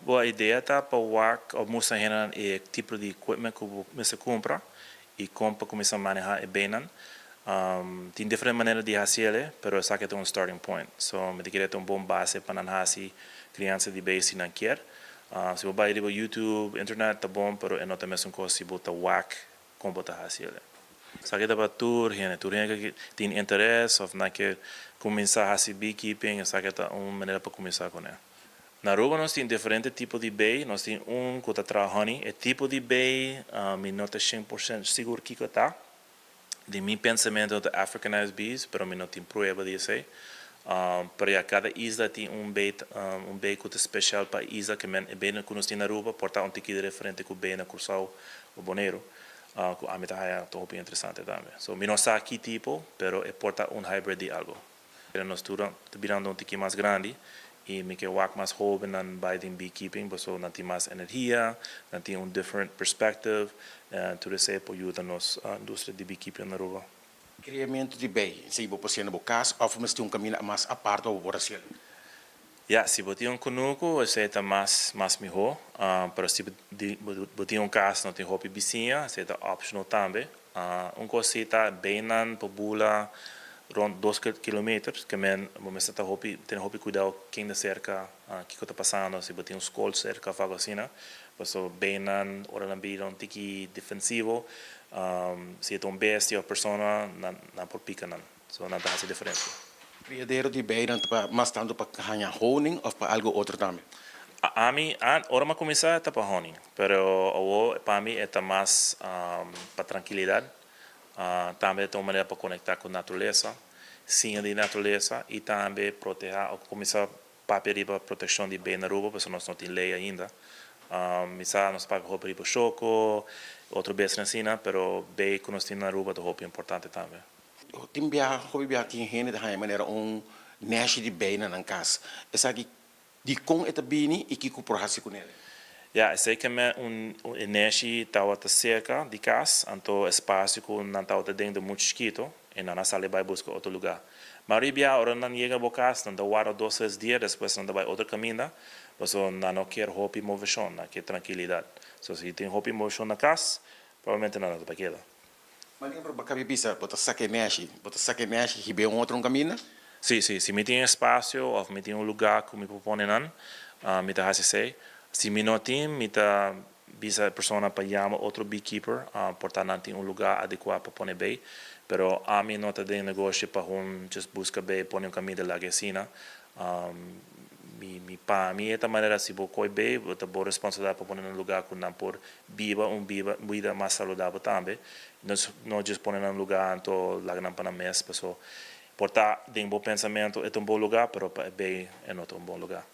Boa ideia tá para o mostrar é tipo de equipment que você compra e começa a manejar bem. Tem diferentes maneiras de fazer, mas essa aqui é um starting point. So, me queria ter um bom base para fazer criança de base na kier. Se você vai no YouTube, internet tá bom, mas é não também uma coisa se botar whack como botar fazer. Isso aqui é para tour que tem interesse ou não quer começar a fazer beekeeping, essa aqui é uma maneira para começar com ele. Na Aruba nós temos diferentes tipos de bay, nós temos que está honey, é tipo de bay, eu não estou 100% seguro que está. De meu pensamento é Africanized bees, mas eu não tenho prova disso. Para cada isla tem bay que é especial para a isla, que é bem que nós temos na Aruba, portanto um tiquinho diferente que o bay na Cursal ou Bonaire. A mim é bem interessante também. So, eu não sei que tipo, mas é porta hybrid de algo. Nós estamos virando um tiquinho mais grande, e me quer work mais jovem nan by the beekeeping, so não tem mais energia, não tem different perspective, tudo isso para ajudar nos indústria de beekeeping na Aruba. Criamento de bem, se você não casa, ou mas tem caminho mais a parte do Brasil. Se você tem conuco, isso é mais melhor, mas se você tem casa, não tem roupa vizinha, isso é optional também. Coisa está bem nan pobula rond 2 kilometros, que você tem que cuidar quem da cerca, que está passando, se você tem escola cerca, algo assim, você bem nan, ora não bem um tiki defensivo, se é bestia ou pessoa, não por pica não, so não faz diferença. Criadeiro de bem, mas tanto para ganhar honing ou para algo outro também. A mim, ora me começar é para honing, pero para mim é mais para tranquilidade. Também é uma maneira para conectar com a natureza, siña de natureza, e também proteger, começar a para proteção de bem na Aruba, porque nós não temos lei ainda. Nós pagamos roupa para choco, outro vez na Sina, mas bem que nós temos na Aruba é importante também. Tem tem gente de maneira neste de bem na casa. Essa aqui de com eta bini e que por hasi com ele. Sei que é neste estava cerca de casa, então espaço que não estava dentro muito chiquito, e não sale vai buscar outro lugar. Mas agora não chega a casa, não dá 2 3 dias, depois não vai outro caminho, mas não quer roupa e movição, não quer tranquilidade. Se tem roupa e movição na casa, provavelmente não vai quedar. Mas lembra para cabe bisa, bota saque neste, e bem outro caminho? Sim, se me tem espaço ou me tem lugar que me propõe me dá assim. Se me não tem, me dá bisa pessoa para chamar outro beekeeper, portanto não tem lugar adequado para pôr bem. Pero a mim não está de negócio para just buscar bem, pôr caminho de lagacina. Para mim é da maneira se vou coi bem, vou ter boa responsabilidade para pôr lugar que não por vida mais saudável também. Não just pôr lugar então lá não para mês, pessoa. Portanto, tem bom pensamento, é um bom lugar, mas bem é não um bom lugar.